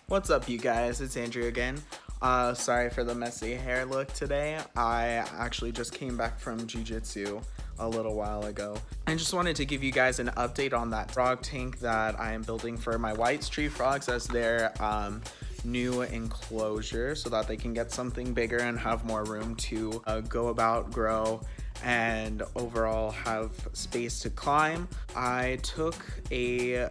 What's up, you guys? It's Andrew again. Sorry for the messy hair look today. I actually just came back from jiu-jitsu a little while ago. I just wanted to give you guys an update on that frog tank that I am building for my white tree frogs as their new enclosure so that they can get something bigger and have more room to go about, grow, and overall have space to climb. I took a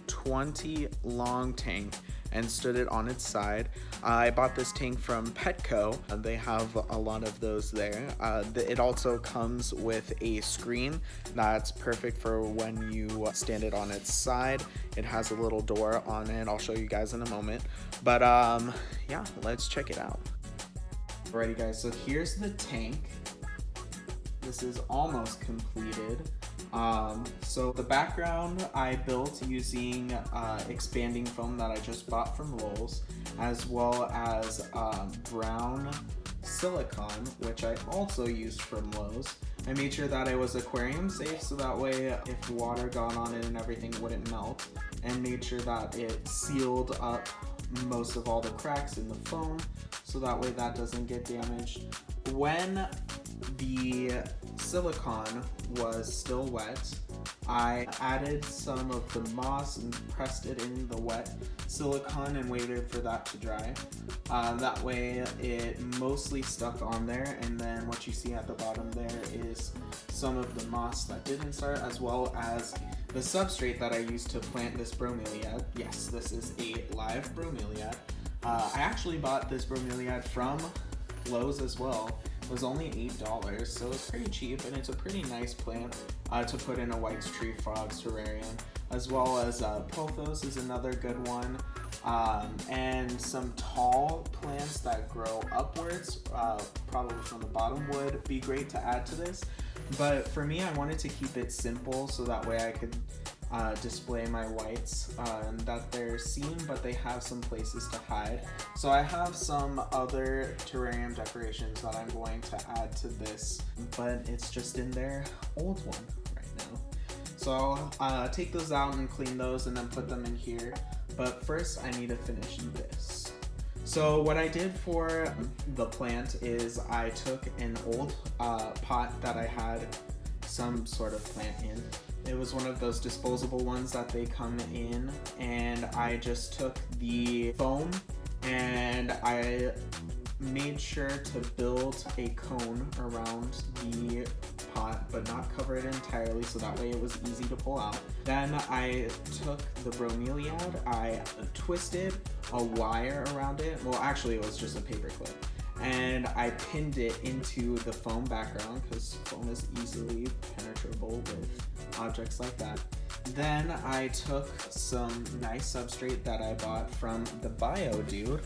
20 long tank and stood it on its side. I bought this tank from Petco. They have a lot of those there. It also comes with a screen that's perfect for when you stand it on its side. It has a little door on it. I'll show you guys in a moment. But yeah, let's check it out. Alrighty guys, so here's the tank. This is almost completed. So the background I built using expanding foam that I just bought from Lowe's, as well as brown silicone, which I also used from Lowe's. I made sure that it was aquarium safe, so that way if water got on it and everything wouldn't melt, and made sure that it sealed up most of all the cracks in the foam, so that way that doesn't get damaged. When the silicone was still wet, I added some of the moss and pressed it in the wet silicone and waited for that to dry. That way it mostly stuck on there, and then what you see at the bottom there is some of the moss that didn't start, as well as the substrate that I used to plant this bromeliad. Yes, this is a live bromeliad. I actually bought this bromeliad from Lowe's as well. It was only $8, so it's pretty cheap, and it's a pretty nice plant to put in a white tree frog terrarium, as well as pothos is another good one, and some tall plants that grow upwards, probably from the bottom, would be great to add to this. But for me, I wanted to keep it simple so that way I could display my whites that they're seen, but they have some places to hide. So I have some other terrarium decorations that I'm going to add to this, but it's just in their old one right now. So I'll take those out and clean those and then put them in here. But first I need to finish this. So what I did for the plant is I took an old pot that I had some sort of plant in. It was one of those disposable ones that they come in, and I just took the foam and I made sure to build a cone around the pot, but not cover it entirely, so that way it was easy to pull out. Then I took the bromeliad, I twisted a wire around it. Well, actually it was just a paper clip. And I pinned it into the foam background because foam is easily penetrable with objects like that. Then I took some nice substrate that I bought from the Bio Dude.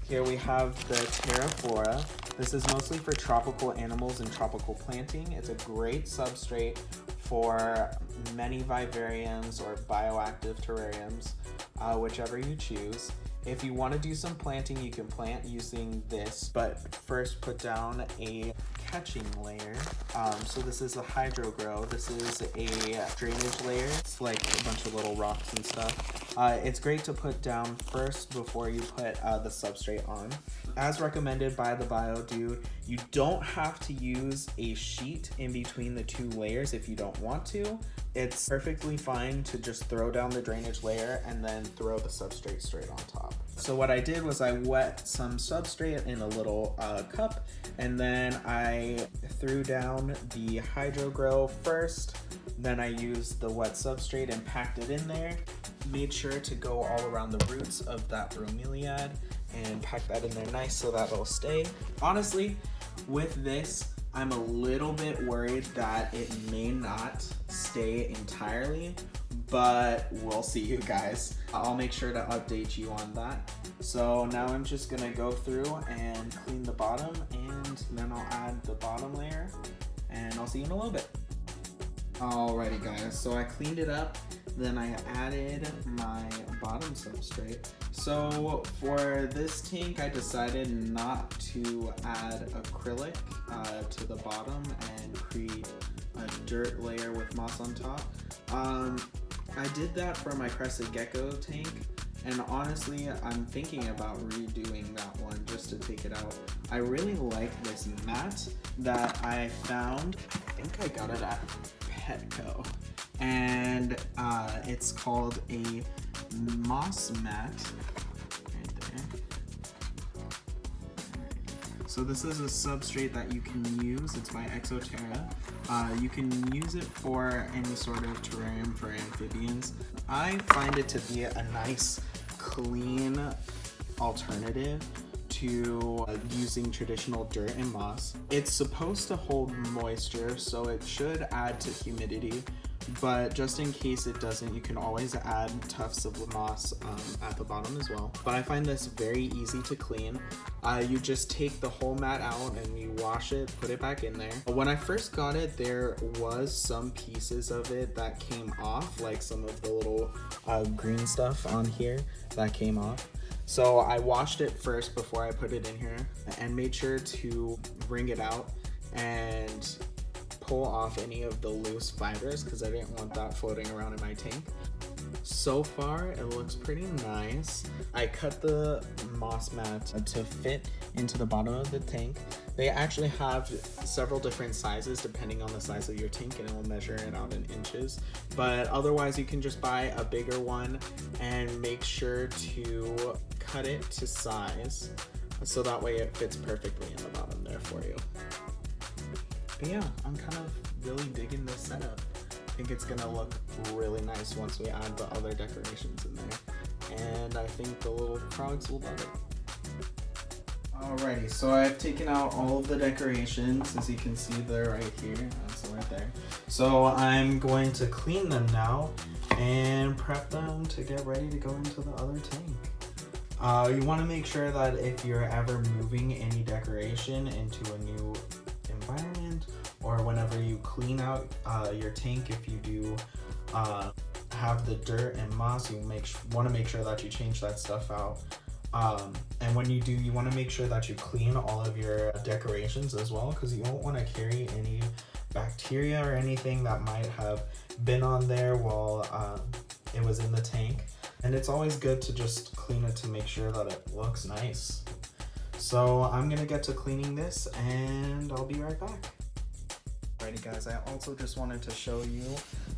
Here we have the Terraflora. This is mostly for tropical animals and tropical planting. It's a great substrate for many vivariums or bioactive terrariums, whichever you choose. If you want to do some planting, you can plant using this, but first put down a catching layer. So this is a hydro grow. This is a drainage layer. It's like a bunch of little rocks and stuff. It's great to put down first before you put the substrate on. As recommended by the Bio Dude, you don't have to use a sheet in between the two layers if you don't want to. It's perfectly fine to just throw down the drainage layer and then throw the substrate straight on top. So what I did was I wet some substrate in a little cup, and then I threw down the hydro grow first. Then I used the wet substrate and packed it in there. Made sure to go all around the roots of that bromeliad and pack that in there nice so that it'll stay. Honestly, with this, I'm a little bit worried that it may not stay entirely, but we'll see, you guys. I'll make sure to update you on that. So now I'm just gonna go through and clean the bottom, and then I'll add the bottom layer, and I'll see you in a little bit. Alrighty guys, so I cleaned it up, then I added my bottom substrate. So for this tank, I decided not to add acrylic to the bottom and create a dirt layer with moss on top. I did that for my crested gecko tank, And honestly, I'm thinking about redoing that one just to take it out. I really like this mat that I found. I think I got it at Petco. And it's called a moss mat. Right there. So this is a substrate that you can use. It's by Exoterra. You can use it for any sort of terrarium for amphibians. I find it to be a nice, clean alternative to using traditional dirt and moss. It's supposed to hold moisture, so it should add to humidity. But just in case it doesn't, you can always add tufts of moss at the bottom as well. But I find this very easy to clean. You just take the whole mat out and you wash it, put it back in there. When I first got it, there was some pieces of it that came off, like some of the little green stuff on here that came off. So I washed it first before I put it in here and made sure to wring it out and pull off any of the loose fibers because I didn't want that floating around in my tank. So far, it looks pretty nice. I cut the moss mat to fit into the bottom of the tank. They actually have several different sizes depending on the size of your tank, and it will measure it out in inches. But otherwise, you can just buy a bigger one and make sure to cut it to size so that way it fits perfectly in the bottom there for you. But yeah, I'm kind of really digging this setup. I think it's gonna look really nice once we add the other decorations in there. And I think the little frogs will love it. Alrighty, so I've taken out all of the decorations. As you can see, they're right here. That's right there. So I'm going to clean them now and prep them to get ready to go into the other tank. You want to make sure that if you're ever moving any decoration into a new environment, or whenever you clean out your tank, if you do have the dirt and moss, you want to make sure that you change that stuff out. And when you do, you want to make sure that you clean all of your decorations as well, because you don't want to carry any bacteria or anything that might have been on there while it was in the tank. And it's always good to just clean it to make sure that it looks nice. So I'm gonna get to cleaning this and I'll be right back. Alrighty guys, I also just wanted to show you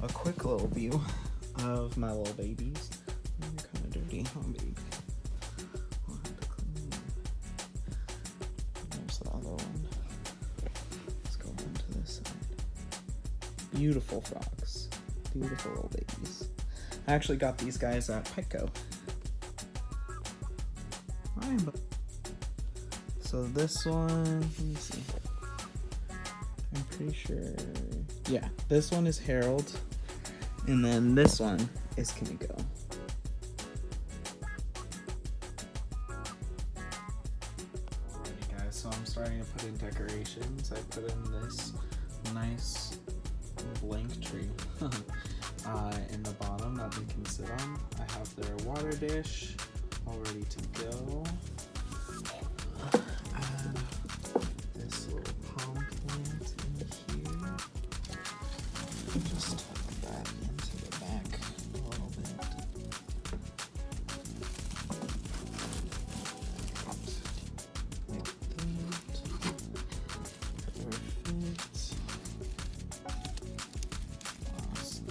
a quick little view of my little babies. They're kind of dirty, huh babe? I'll have to clean them. There's the other one. Let's go on to this side. Beautiful frogs. Beautiful little babies. I actually got these guys at Petco. So this one, let me see. I'm pretty sure, yeah, this one is Harold, and then this one is Kimiko. Alrighty guys, so I'm starting to put in decorations. I put in this nice blank tree in the bottom that they can sit on. I have their water dish all ready to go. Add this little palm plant in here. Just tuck that into the back a little bit. Like that. Perfect. Awesome.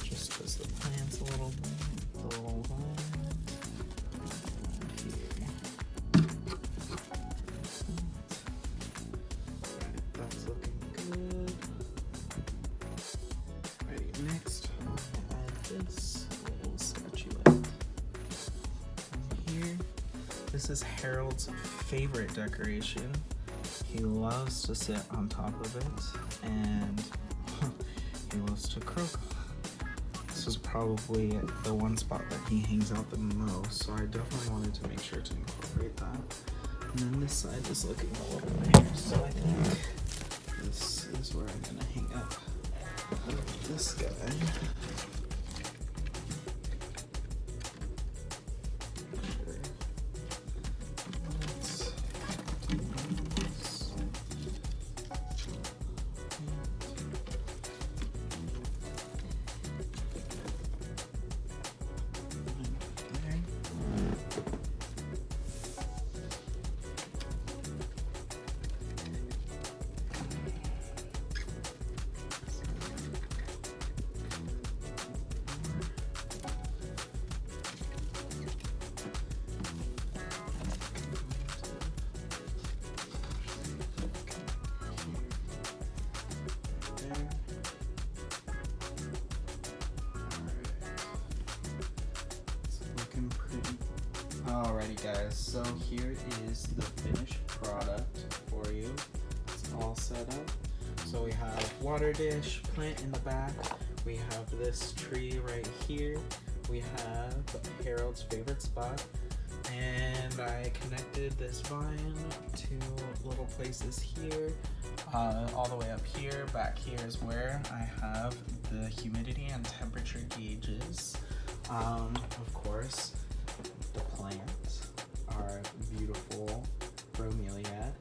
Just twist the plants a little bit. The little vine. This is Harold's favorite decoration. He loves to sit on top of it, and he loves to croak. This is probably the one spot that he hangs out the most, so I definitely wanted to make sure to incorporate that. And then this side is looking a little bare, so I think this is where I'm gonna hang up this guy. looking pretty. Alrighty guys, so here is the finished product for you. It's all set up. So we have water dish, plant in the back. We have this tree right here. We have Harold's favorite spot. And I connected this vine to little places here, all the way up here. Back here is where I have the humidity and temperature gauges. Of course, the plants are beautiful bromeliad,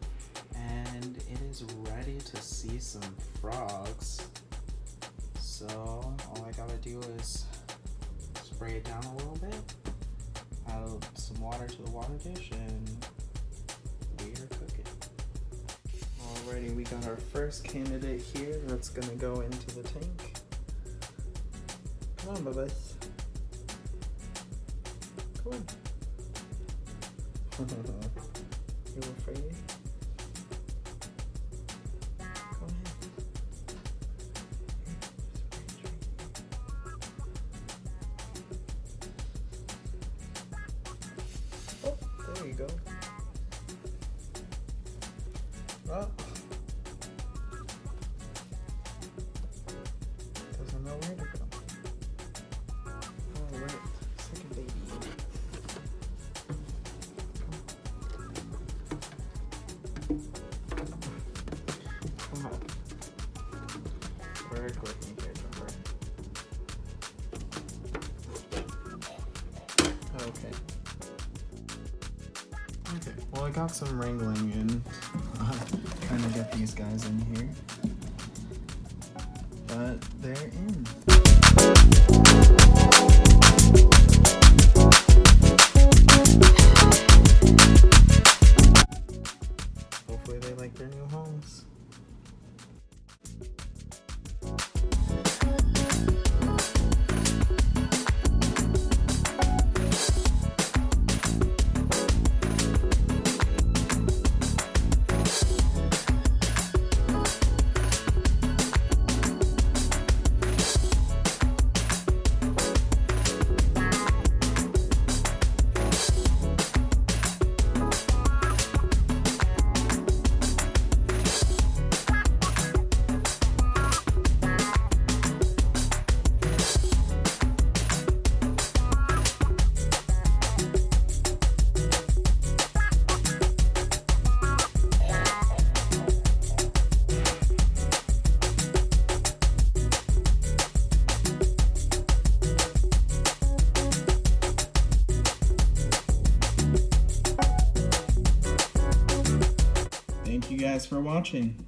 and it is ready to see some frogs. So all I gotta do is spray it down a little bit, add some water to the water dish, and we are cooking. Alrighty, we got our first candidate here that's gonna go into the tank. Come on, bubbles. Come on. You afraid? Go ahead. Oh, there you go. Oh. Doesn't know where to go. Alright, second baby. Come on. Work with me here, Jumper. Okay. Okay, well I got some wrangling in. Trying to get these guys in here. But they're in. Hopefully they like their new homes. Thank you guys for watching.